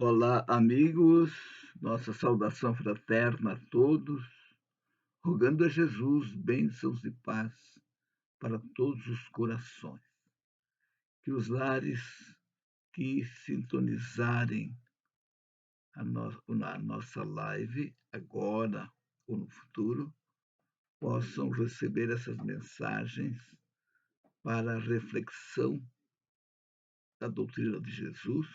Olá, amigos, nossa saudação fraterna a todos, rogando a Jesus bênçãos e paz para todos os corações. Que os lares que sintonizarem a nossa live, agora ou no futuro, possam receber essas mensagens para a reflexão da doutrina de Jesus,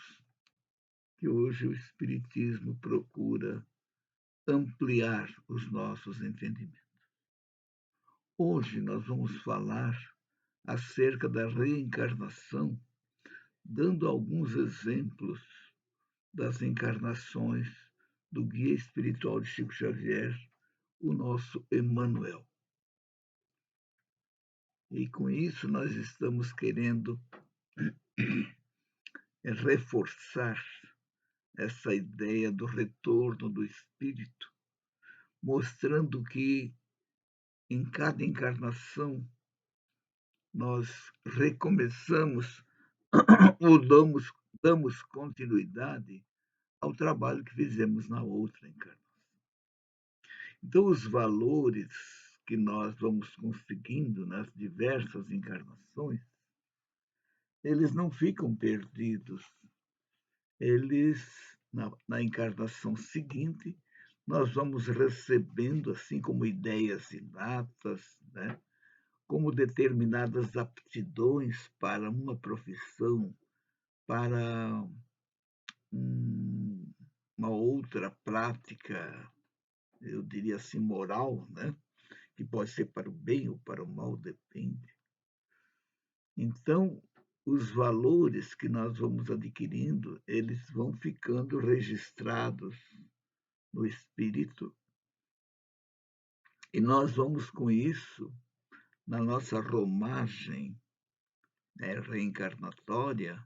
que hoje o Espiritismo procura ampliar os nossos entendimentos. Hoje nós vamos falar acerca da reencarnação, dando alguns exemplos das encarnações do guia espiritual de Chico Xavier, o nosso Emmanuel. E com isso nós estamos querendo reforçar essa ideia do retorno do espírito, mostrando que em cada encarnação nós recomeçamos ou damos continuidade ao trabalho que fizemos na outra encarnação. Então, os valores que nós vamos conseguindo nas diversas encarnações, eles não ficam perdidos. Eles, na encarnação seguinte, nós vamos recebendo, assim como ideias inatas, né? Como determinadas aptidões para uma profissão, para uma outra prática, eu diria assim, moral, né? Que pode ser para o bem ou para o mal, depende. Então, os valores que nós vamos adquirindo, eles vão ficando registrados no espírito e nós vamos com isso, na nossa romagem, né, reencarnatória,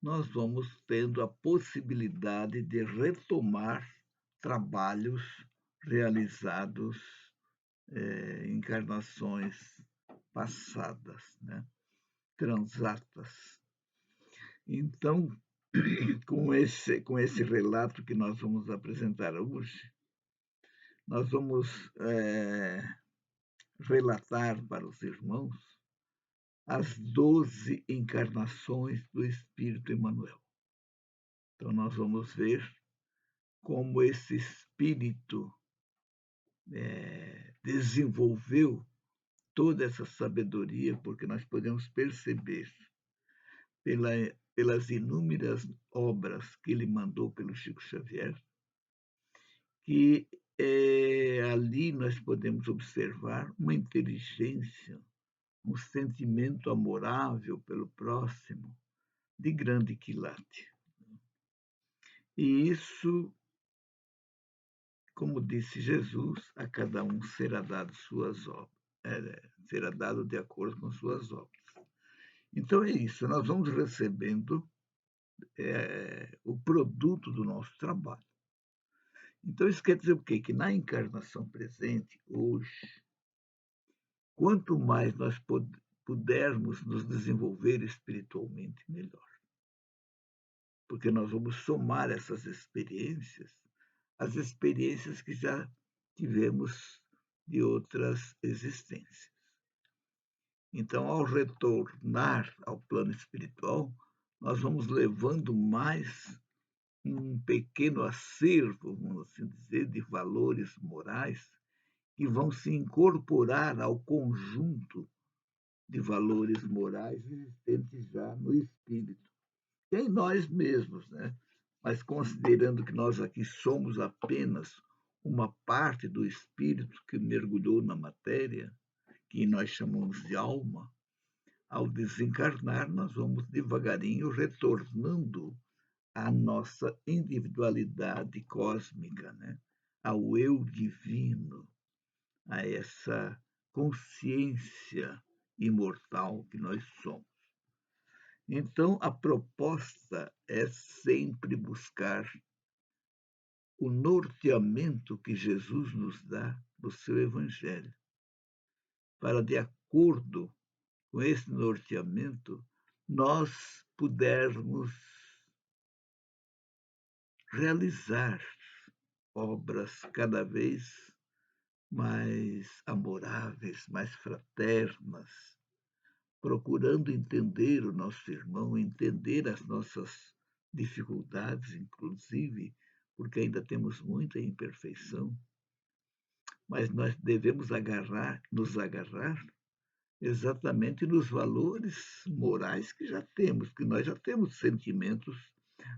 nós vamos tendo a possibilidade de retomar trabalhos realizados em encarnações passadas, né? Transatas. Então, com esse relato que nós vamos apresentar hoje, nós vamos relatar para os irmãos as 12 encarnações do Espírito Emmanuel. Então, nós vamos ver como esse Espírito desenvolveu toda essa sabedoria, porque nós podemos perceber pelas inúmeras obras que ele mandou pelo Chico Xavier, que ali nós podemos observar uma inteligência, um sentimento amorável pelo próximo de grande quilate. E isso, como disse Jesus, a cada um será dado será dado de acordo com suas obras. Então é isso, nós vamos recebendo o produto do nosso trabalho. Então isso quer dizer o quê? Que na encarnação presente, hoje, quanto mais nós pudermos nos desenvolver espiritualmente, melhor. Porque nós vamos somar essas experiências, as experiências que já tivemos de outras existências. Então, ao retornar ao plano espiritual, nós vamos levando mais um pequeno acervo, vamos assim dizer, de valores morais que vão se incorporar ao conjunto de valores morais existentes já no espírito, e em nós mesmos, né? Mas considerando que nós aqui somos apenas uma parte do espírito que mergulhou na matéria, que nós chamamos de alma, ao desencarnar, nós vamos devagarinho retornando à nossa individualidade cósmica, né? Ao eu divino, a essa consciência imortal que nós somos. Então, a proposta é sempre buscar o norteamento que Jesus nos dá no seu Evangelho, para, de acordo com esse norteamento, nós pudermos realizar obras cada vez mais amoráveis, mais fraternas, procurando entender o nosso irmão, entender as nossas dificuldades, inclusive, porque ainda temos muita imperfeição, mas nós devemos nos agarrar exatamente nos valores morais que já temos, que nós já temos sentimentos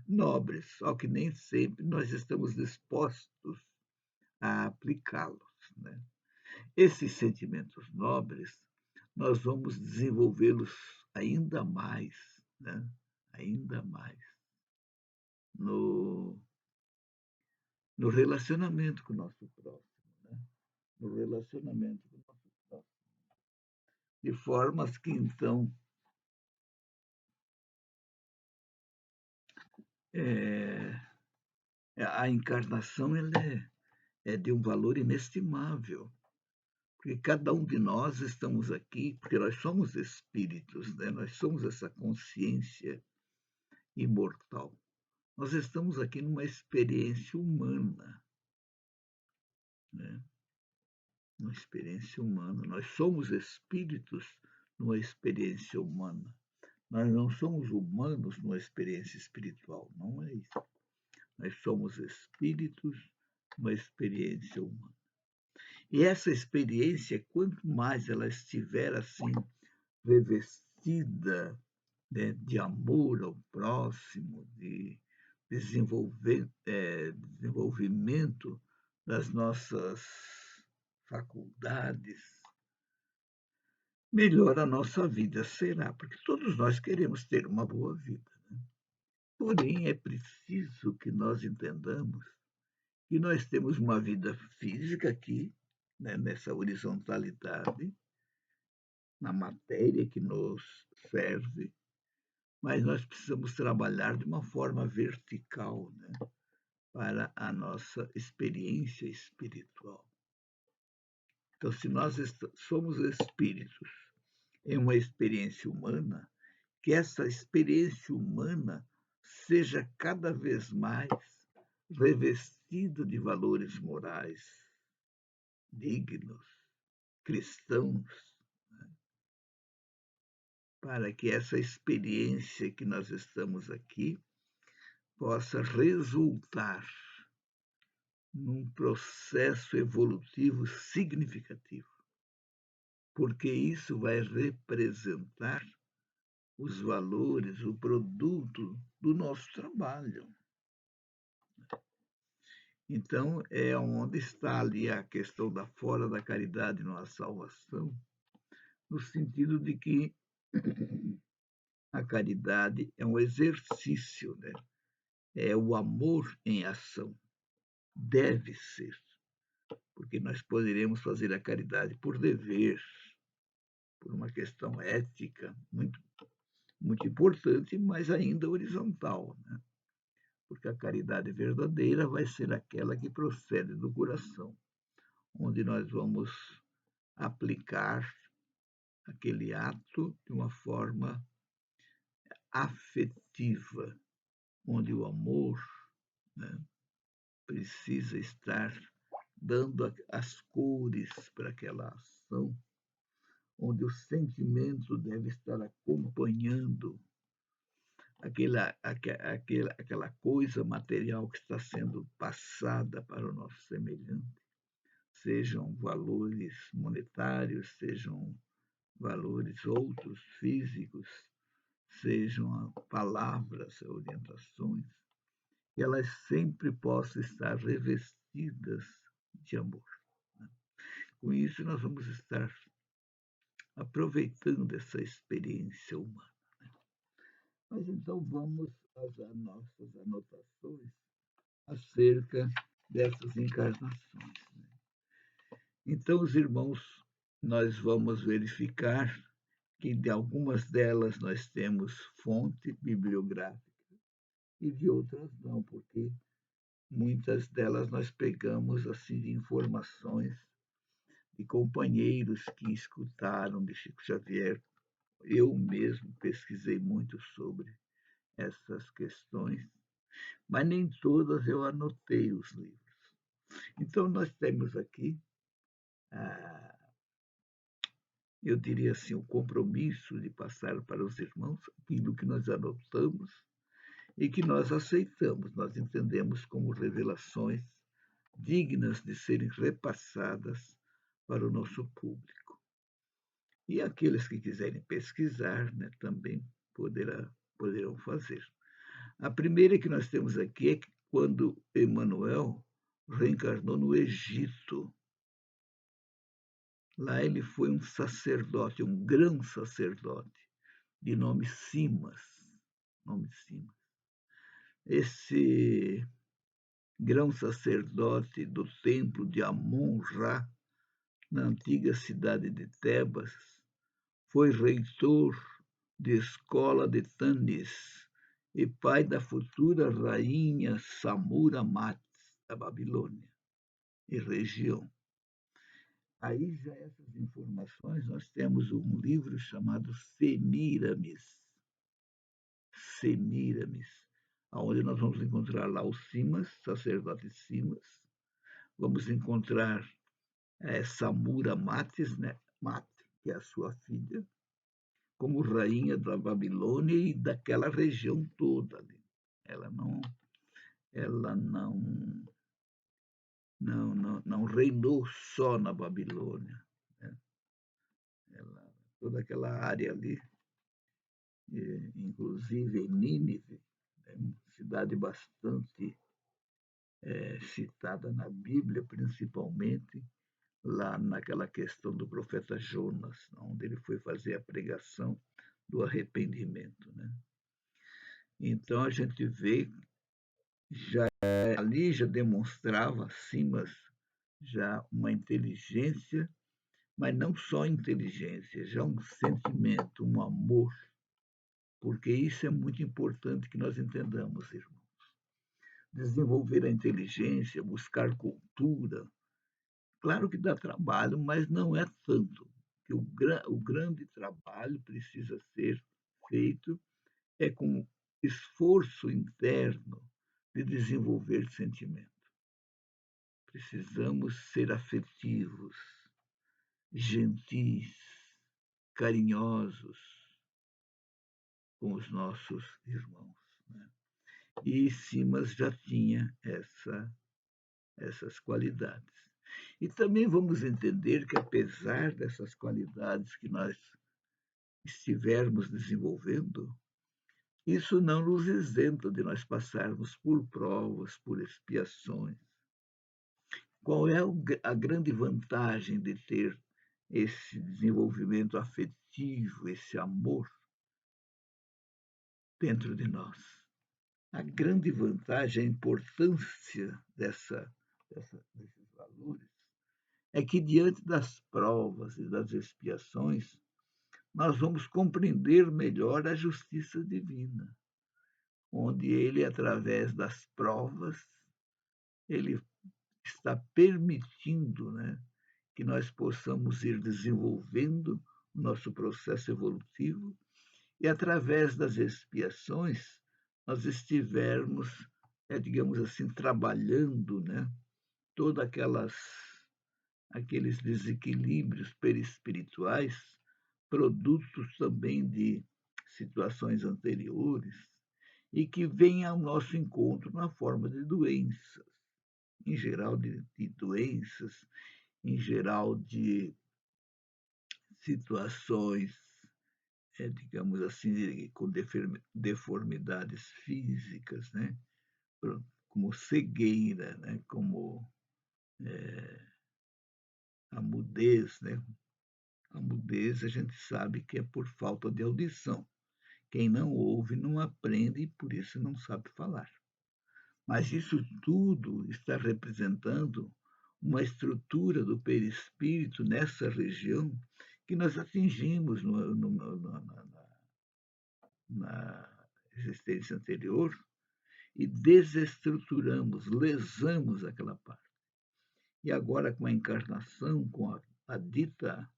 nobres, só que nem sempre nós estamos dispostos a aplicá-los, né? Esses sentimentos nobres, nós vamos desenvolvê-los ainda mais, né? Ainda mais no, no relacionamento com o nosso próximo, né? No relacionamento com o nosso próximo. De formas que, então, é, a encarnação ela é de um valor inestimável, porque cada um de nós estamos aqui, porque nós somos espíritos, né? Nós somos essa consciência imortal. Nós estamos aqui numa experiência humana, né? Uma experiência humana. Nós somos espíritos numa experiência humana. Nós não somos humanos numa experiência espiritual, não é isso. Nós somos espíritos numa experiência humana. E essa experiência, quanto mais ela estiver assim, revestida, né, de amor ao próximo, de desenvolvimento das nossas faculdades, melhor a nossa vida será, porque todos nós queremos ter uma boa vida. Porém, é preciso que nós entendamos que nós temos uma vida física aqui, né, nessa horizontalidade, na matéria que nos serve, mas nós precisamos trabalhar de uma forma vertical, né, para a nossa experiência espiritual. Então, se nós somos espíritos em uma experiência humana, que essa experiência humana seja cada vez mais revestida de valores morais dignos, cristãos, para que essa experiência que nós estamos aqui possa resultar num processo evolutivo significativo, porque isso vai representar os valores, o produto do nosso trabalho. Então, é onde está ali a questão da fora da caridade não há salvação, no sentido de que a caridade é um exercício, né? É o amor em ação. Deve ser, porque nós poderemos fazer a caridade por dever, por uma questão ética muito, muito importante, mas ainda horizontal, né? Porque a caridade verdadeira vai ser aquela que procede do coração, onde nós vamos aplicar aquele ato de uma forma afetiva, onde o amor, né, precisa estar dando as cores para aquela ação, onde o sentimento deve estar acompanhando aquela coisa material que está sendo passada para o nosso semelhante, sejam valores monetários, sejam valores outros físicos, sejam palavras, orientações, que elas sempre possam estar revestidas de amor. Com isso, nós vamos estar aproveitando essa experiência humana. Mas então vamos às nossas anotações acerca dessas encarnações. Então, os irmãos, nós vamos verificar que de algumas delas nós temos fonte bibliográfica e de outras não, porque muitas delas nós pegamos assim de informações de companheiros que escutaram de Chico Xavier. Eu mesmo pesquisei muito sobre essas questões mas nem todas eu anotei os livros. Então, nós temos aqui, ah, eu diria assim, o compromisso de passar para os irmãos aquilo que nós anotamos e que nós aceitamos, nós entendemos como revelações dignas de serem repassadas para o nosso público. E aqueles que quiserem pesquisar, né, também poderão fazer. A primeira que nós temos aqui é que quando Emmanuel reencarnou no Egito. Lá ele foi um sacerdote, um grão sacerdote, de nome Simas. Nome Simas. Esse grão sacerdote do templo de Amon-Ra, na antiga cidade de Tebas, foi reitor de escola de Tanis e pai da futura rainha Samura Mats, da Babilônia e região. Aí já essas informações, nós temos um livro chamado Semíramis, Semíramis, onde nós vamos encontrar lá o Simas, sacerdote Simas, vamos encontrar Samura Mates, né? Mat, que é a sua filha, como rainha da Babilônia e daquela região toda ali. Ela não reinou só na Babilônia, né? Toda aquela área ali, inclusive Nínive, né? Cidade bastante citada na Bíblia, principalmente lá naquela questão do profeta Jonas, onde ele foi fazer a pregação do arrependimento, né? Então a gente vê ali já demonstrava Simas já uma inteligência, mas não só inteligência, já um sentimento, um amor, porque isso é muito importante que nós entendamos, irmãos. Desenvolver a inteligência, buscar cultura, claro que dá trabalho, mas não é tanto. Que o grande trabalho precisa ser feito é com esforço interno de desenvolver sentimento. Precisamos ser afetivos, gentis, carinhosos com os nossos irmãos, né? E Simas já tinha essas qualidades. E também vamos entender que, apesar dessas qualidades que nós estivermos desenvolvendo, isso não nos isenta de nós passarmos por provas, por expiações. Qual é a grande vantagem de ter esse desenvolvimento afetivo, esse amor dentro de nós? A grande vantagem, a importância desses valores é que, diante das provas e das expiações, nós vamos compreender melhor a justiça divina, onde ele, através das provas, ele está permitindo, né, que nós possamos ir desenvolvendo o nosso processo evolutivo e, através das expiações, nós estivermos, digamos assim, trabalhando, né, todas aqueles desequilíbrios perispirituais, produtos também de situações anteriores, e que vêm ao nosso encontro na forma de doenças, em geral de doenças, em geral de situações, digamos assim, com deformidades físicas, né? Como cegueira, né? Como a mudez, né? A mudez a gente sabe que é por falta de audição. Quem não ouve não aprende e por isso não sabe falar. Mas isso tudo está representando uma estrutura do perispírito nessa região que nós atingimos na existência anterior e desestruturamos, lesamos aquela parte. E agora, com a encarnação, com a dita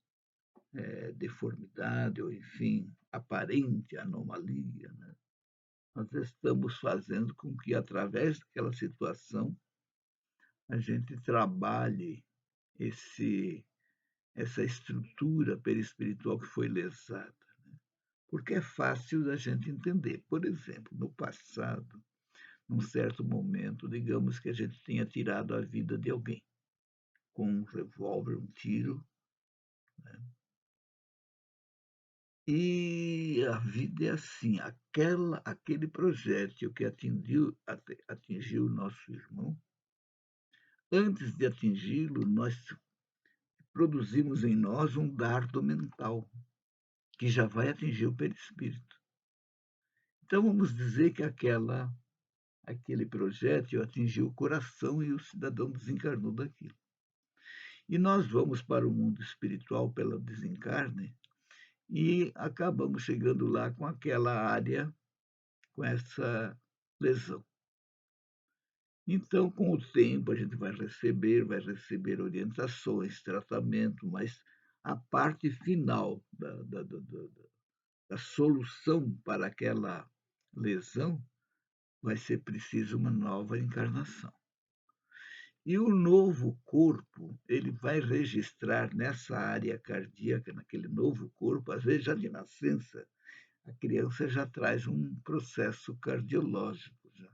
deformidade, ou enfim, aparente anomalia, né? nós estamos fazendo com que, através daquela situação, a gente trabalhe esse essa estrutura perispiritual que foi lesada, porque é fácil da gente entender. Por exemplo, no passado, num certo momento, digamos que a gente tenha tirado a vida de alguém com um revólver, um tiro, e a vida é assim, aquele projétil que atingiu o nosso irmão, antes de atingi-lo, nós produzimos em nós um dardo mental, que já vai atingir o perispírito. Então, vamos dizer que aquele projétil atingiu o coração e o cidadão desencarnou daquilo. E nós vamos para o mundo espiritual pelo desencarne e acabamos chegando lá com aquela área, com essa lesão. Então, com o tempo, a gente vai receber orientações, tratamento, mas a parte final da solução para aquela lesão vai ser preciso uma nova encarnação. E o novo corpo, ele vai registrar nessa área cardíaca, naquele novo corpo, às vezes já de nascença, a criança já traz um processo cardiológico já.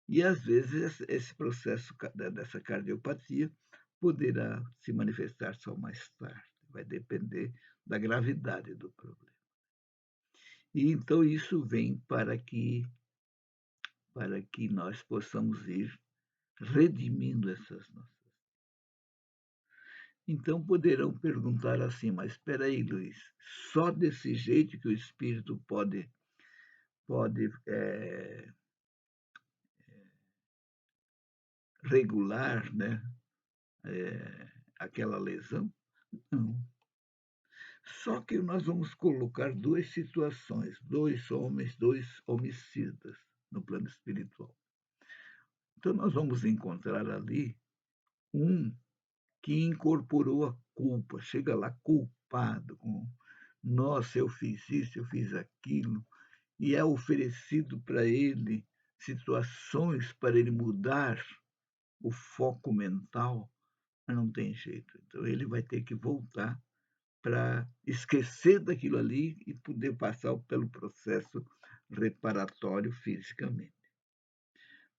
E às vezes esse processo dessa cardiopatia poderá se manifestar só mais tarde, vai depender da gravidade do problema. E então isso vem para que nós possamos ir redimindo essas nossas. Então poderão perguntar assim, mas espera aí, Luiz, só desse jeito que o espírito pode regular, né, aquela lesão? Não. Só que nós vamos colocar duas situações, dois homens, dois homicidas no plano espiritual. Então nós vamos encontrar ali um que incorporou a culpa, chega lá culpado, com nossa, eu fiz isso, eu fiz aquilo, e é oferecido para ele situações para ele mudar o foco mental, mas não tem jeito. Então ele vai ter que voltar para esquecer daquilo ali e poder passar pelo processo reparatório fisicamente.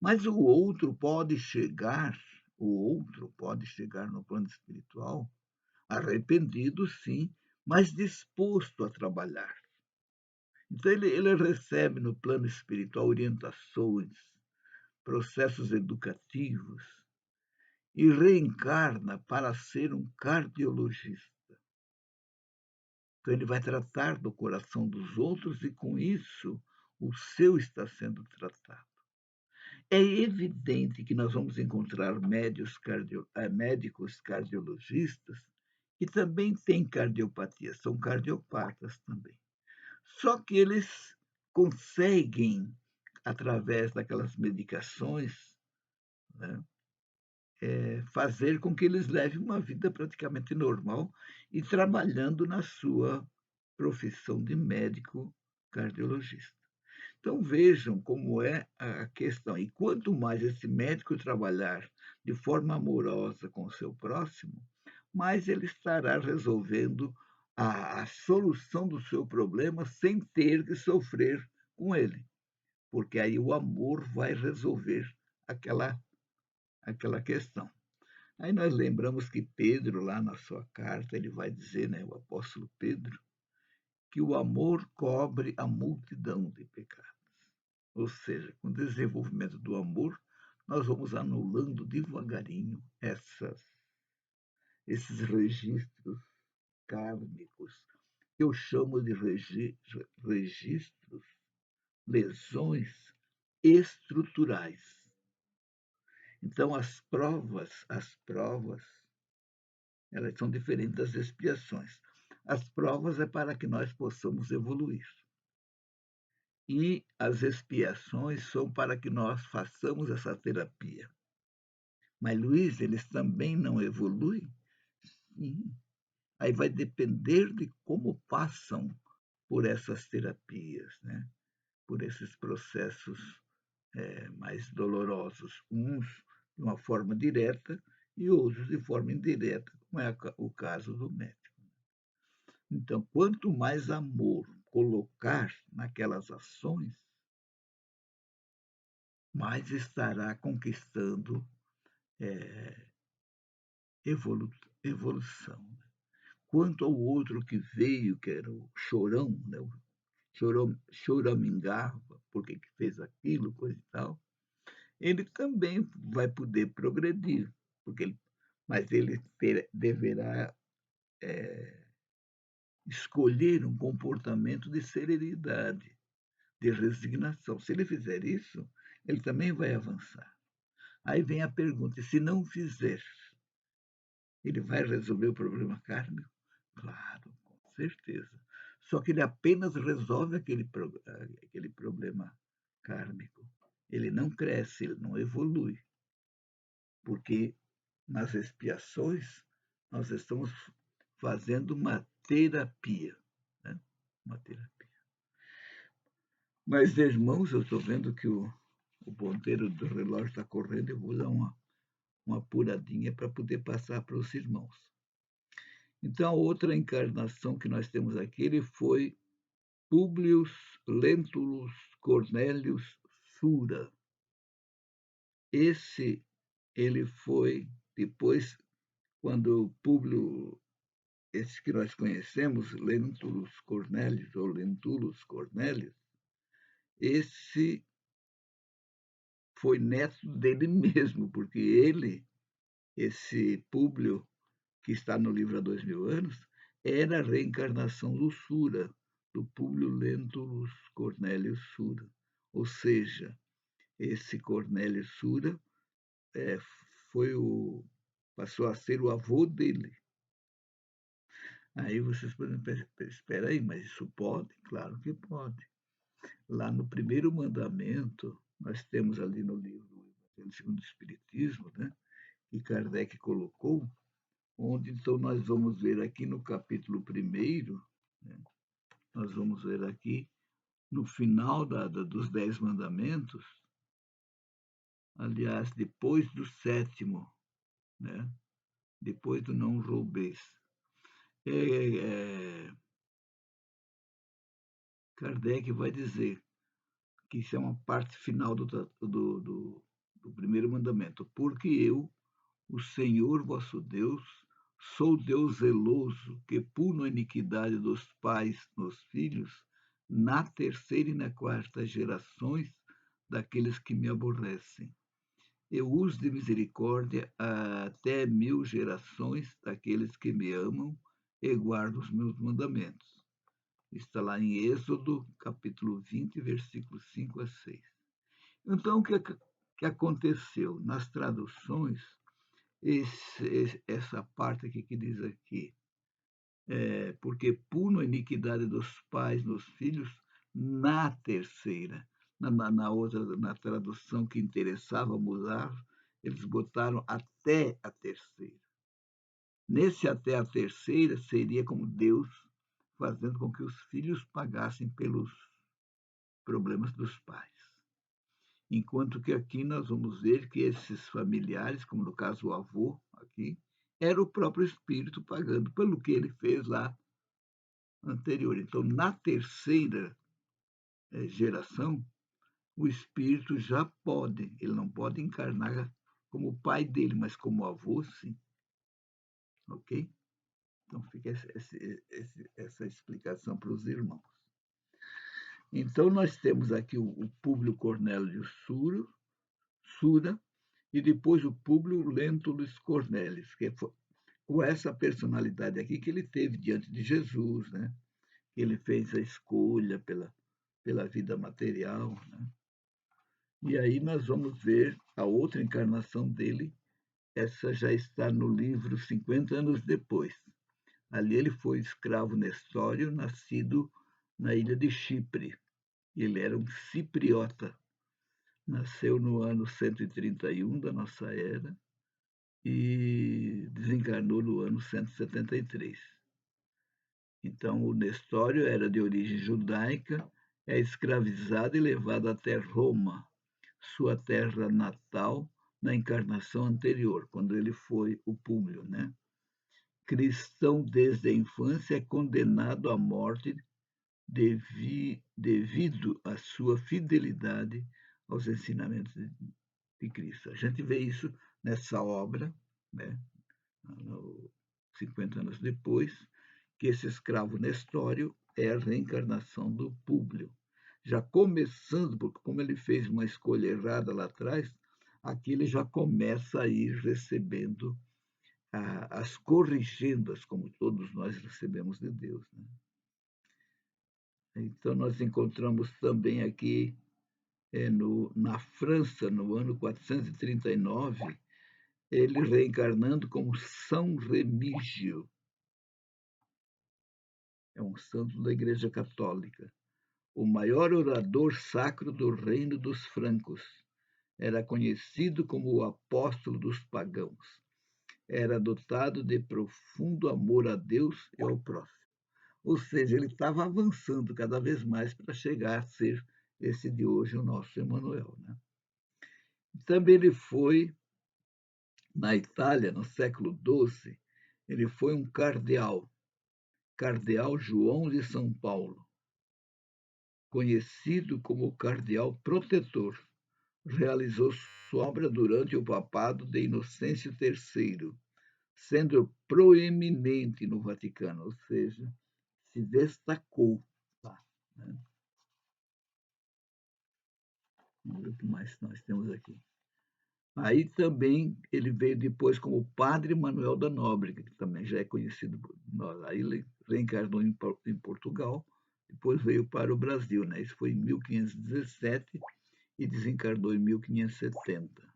Mas o outro pode chegar no plano espiritual arrependido, sim, mas disposto a trabalhar. Então, ele recebe no plano espiritual orientações, processos educativos e reencarna para ser um cardiologista. Então, ele vai tratar do coração dos outros e, com isso, o seu está sendo tratado. É evidente que nós vamos encontrar médicos cardiologistas que também têm cardiopatia, são cardiopatas também. Só que eles conseguem, através daquelas medicações, né, fazer com que eles levem uma vida praticamente normal e trabalhando na sua profissão de médico cardiologista. Então vejam como é a questão. E quanto mais esse médico trabalhar de forma amorosa com o seu próximo, mais ele estará resolvendo a solução do seu problema sem ter que sofrer com ele. Porque aí o amor vai resolver aquela questão. Aí nós lembramos que Pedro, lá na sua carta, ele vai dizer, né, o apóstolo Pedro, que o amor cobre a multidão de pecados. Ou seja, com o desenvolvimento do amor, nós vamos anulando devagarinho esses registros kármicos, que eu chamo de registros, lesões estruturais. Então, as provas, elas são diferentes das expiações. As provas é para que nós possamos evoluir. E as expiações são para que nós façamos essa terapia. Mas, Luiz, eles também não evoluem? Sim. Aí vai depender de como passam por essas terapias, né? por esses processos mais dolorosos, uns de uma forma direta e outros de forma indireta, como é o caso do médico. Então, quanto mais amor colocar naquelas ações, mais estará conquistando evolução. Quanto ao outro que veio, que era o chorão, né? O choramingava, porque que fez aquilo, coisa e tal, ele também vai poder progredir, mas ele deverá escolher um comportamento de serenidade, de resignação. Se ele fizer isso, ele também vai avançar. Aí vem a pergunta: e se não fizer, ele vai resolver o problema kármico? Claro, com certeza. Só que ele apenas resolve aquele problema kármico. Ele não cresce, ele não evolui, porque nas expiações nós estamos fazendo uma terapia, né? Uma terapia. Mas, irmãos, eu estou vendo que o ponteiro do relógio está correndo, eu vou dar uma apuradinha para poder passar para os irmãos. Então, a outra encarnação que nós temos aqui, ele foi Públio Lentulus Cornelius Sura. Ele foi depois, quando Públio, esse que nós conhecemos, Lentulus Cornelius ou Lentulus Cornelius, esse foi neto dele mesmo, porque esse Públio, que está no livro há 2000 anos, era a reencarnação do Sura, do Públio Lentulus Cornelius Sura. Ou seja, esse Cornélio Sura passou a ser o avô dele. Aí vocês podem pensar, espera aí, mas isso pode? Claro que pode. Lá no primeiro mandamento, nós temos ali no livro Evangelho segundo o Espiritismo, né, que Kardec colocou, onde então nós vamos ver aqui no capítulo 1º, né, nós vamos ver aqui no final dos 10 mandamentos, aliás, depois do 7º, né, depois do não roubeis. Kardec vai dizer que isso é uma parte final do primeiro mandamento. Porque eu, o Senhor vosso Deus, sou Deus zeloso, que puno a iniquidade dos pais nos filhos, na terceira e na quarta gerações daqueles que me aborrecem. Eu uso de misericórdia até 1000 gerações daqueles que me amam e guardam os meus mandamentos. Está lá em Êxodo, capítulo 20, versículos 5 a 6. Então, o que aconteceu? Nas traduções, essa parte aqui que diz aqui, porque puno a iniquidade dos pais nos filhos na terceira. Na tradução que interessava mudar, eles botaram até a terceira. Nesse até a terceira seria como Deus fazendo com que os filhos pagassem pelos problemas dos pais. Enquanto que aqui nós vamos ver que esses familiares, como no caso o avô aqui, era o próprio espírito pagando pelo que ele fez lá anterior. Então, na terceira geração, o espírito já pode, ele não pode encarnar como o pai dele, mas como avô, sim. Ok? Então, fica essa explicação para os irmãos. Então, nós temos aqui o Públio Cornélio Sura e depois o Públio Lentulus Cornelius, que foi com essa personalidade aqui que ele teve diante de Jesus, né? Ele fez a escolha pela vida material, né? E aí nós vamos ver a outra encarnação dele, essa já está no livro 50 anos depois. Ali ele foi escravo nestório, nascido na ilha de Chipre. Ele era um cipriota. Nasceu no ano 131 da nossa era e desencarnou no ano 173. Então, o Nestório era de origem judaica, é escravizado e levado até Roma, sua terra natal, na encarnação anterior, quando ele foi o Públio, né? Cristão desde a infância, é condenado à morte devido à sua fidelidade aos ensinamentos de Cristo. A gente vê isso nessa obra, né? 50 anos depois, que esse escravo Nestório é a reencarnação do Públio. Já começando, porque como ele fez uma escolha errada lá atrás, aqui ele já começa a ir recebendo as corrigendas, como todos nós recebemos de Deus. Né? Então, nós encontramos também aqui, na França, no ano 439, ele reencarnando como São Remígio, é um santo da Igreja Católica, o maior orador sacro do reino dos francos. Era conhecido como o apóstolo dos pagãos. Era dotado de profundo amor a Deus e ao próximo. Ou seja, ele estava avançando cada vez mais para chegar a ser esse de hoje, o nosso Emmanuel. Né? Também ele foi, na Itália, no século XII, ele foi um cardeal, Cardeal João de São Paulo, conhecido como Cardeal Protetor. Realizou sua obra durante o papado de Inocêncio III, sendo proeminente no Vaticano, ou seja, se destacou lá. Né? Vamos ver o que mais nós temos aqui. Aí também ele veio depois como Padre Manuel da Nóbrega, que também já é conhecido por nós. Aí ele reencarnou em Portugal, depois veio para o Brasil. Né? Isso foi em 1517 e desencarnou em 1570.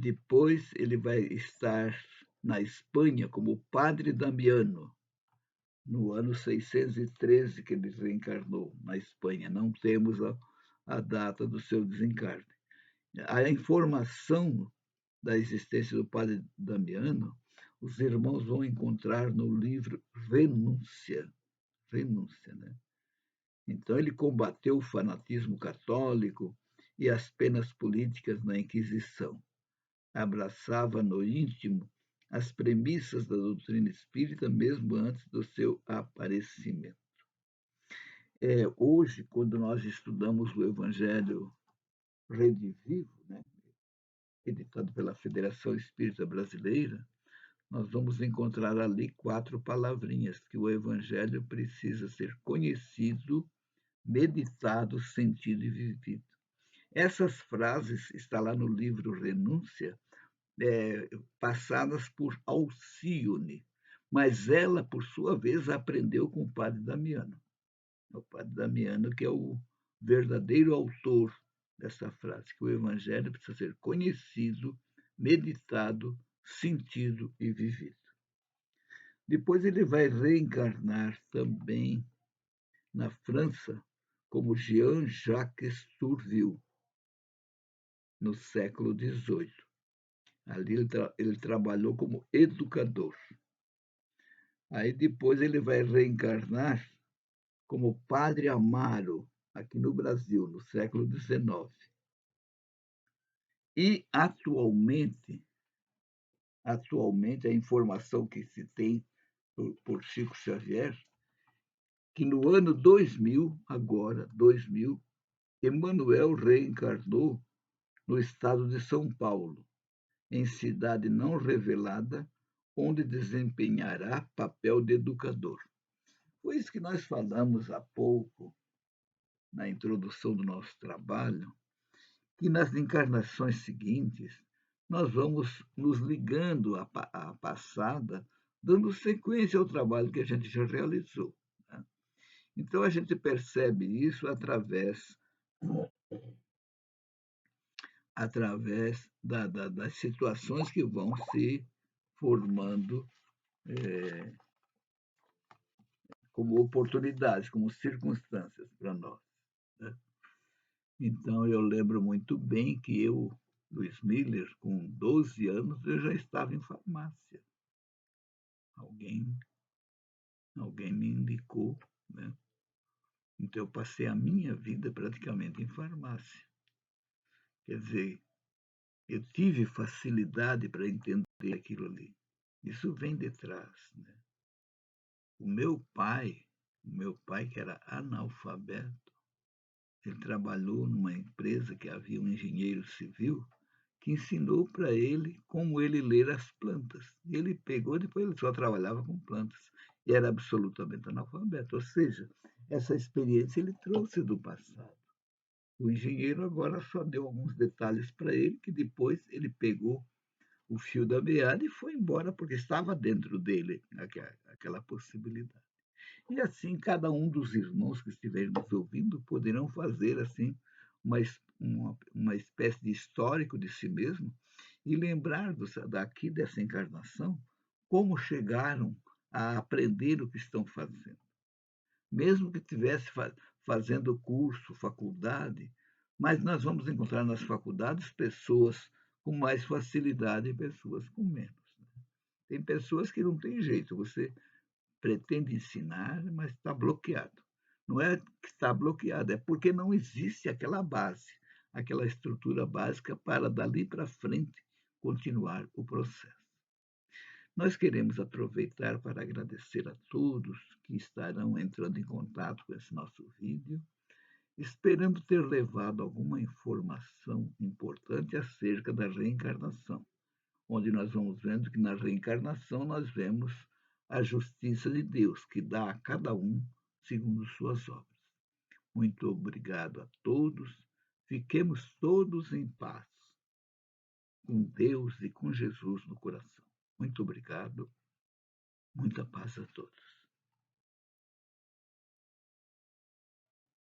Depois ele vai estar na Espanha como Padre Damiano, no ano 613 que ele reencarnou na Espanha. Não temos a data do seu desencarne. A informação da existência do Padre Damiano, os irmãos vão encontrar no livro Renúncia. Renúncia, né? Então, ele combateu o fanatismo católico e as penas políticas na Inquisição. Abraçava no íntimo as premissas da doutrina espírita mesmo antes do seu aparecimento. Hoje, quando nós estudamos o Evangelho Redivivo, né, editado pela Federação Espírita Brasileira, nós vamos encontrar ali 4 palavrinhas que o Evangelho precisa ser conhecido, meditado, sentido e vivido. Essas frases estão lá no livro Renúncia, passadas por Alcione, mas ela, por sua vez, aprendeu com o padre Damiano. O padre Damiano, que é o verdadeiro autor dessa frase, que o Evangelho precisa ser conhecido, meditado, sentido e vivido. Depois ele vai reencarnar também na França como Jean-Jacques Turville, no século XVIII. Ali ele trabalhou como educador. Aí depois ele vai reencarnar como Padre Amaro, aqui no Brasil, no século XIX. E atualmente a informação que se tem por Chico Xavier, que no ano 2000, agora 2000, Emmanuel reencarnou no estado de São Paulo, em cidade não revelada, onde desempenhará papel de educador. Foi isso que nós falamos há pouco, na introdução do nosso trabalho, que nas encarnações seguintes nós vamos nos ligando à passada, dando sequência ao trabalho que a gente já realizou. Né? Então, a gente percebe isso através das situações que vão se formando como oportunidades, como circunstâncias para nós. Né? Então, eu lembro muito bem que eu, Luiz Miller, com 12 anos, eu já estava em farmácia. Alguém me indicou, né? Então eu passei a minha vida praticamente em farmácia. Quer dizer, eu tive facilidade para entender aquilo ali. Isso vem de trás, né. O meu pai que era analfabeto, ele trabalhou numa empresa que havia um engenheiro civil que ensinou para ele como ele ler as plantas. Ele pegou, depois ele só trabalhava com plantas e era absolutamente analfabeto, ou seja, essa experiência ele trouxe do passado. O engenheiro agora só deu alguns detalhes para ele, que depois ele pegou o fio da meada e foi embora, porque estava dentro dele aquela possibilidade. E assim, cada um dos irmãos que estiverem nos ouvindo poderão fazer assim uma espécie de histórico de si mesmo e lembrar daqui dessa encarnação como chegaram a aprender o que estão fazendo. Mesmo que estivesse fazendo curso, faculdade, mas nós vamos encontrar nas faculdades pessoas com mais facilidade e pessoas com menos. Tem pessoas que não tem jeito, você pretende ensinar, mas está bloqueado. Não é que está bloqueado, é porque não existe aquela base, aquela estrutura básica para dali para frente continuar o processo. Nós queremos aproveitar para agradecer a todos que estarão entrando em contato com esse nosso vídeo, esperando ter levado alguma informação importante acerca da reencarnação, onde nós vamos vendo que na reencarnação nós vemos a justiça de Deus, que dá a cada um segundo suas obras. Muito obrigado a todos. Fiquemos todos em paz, com Deus e com Jesus no coração. Muito obrigado. Muita paz a todos.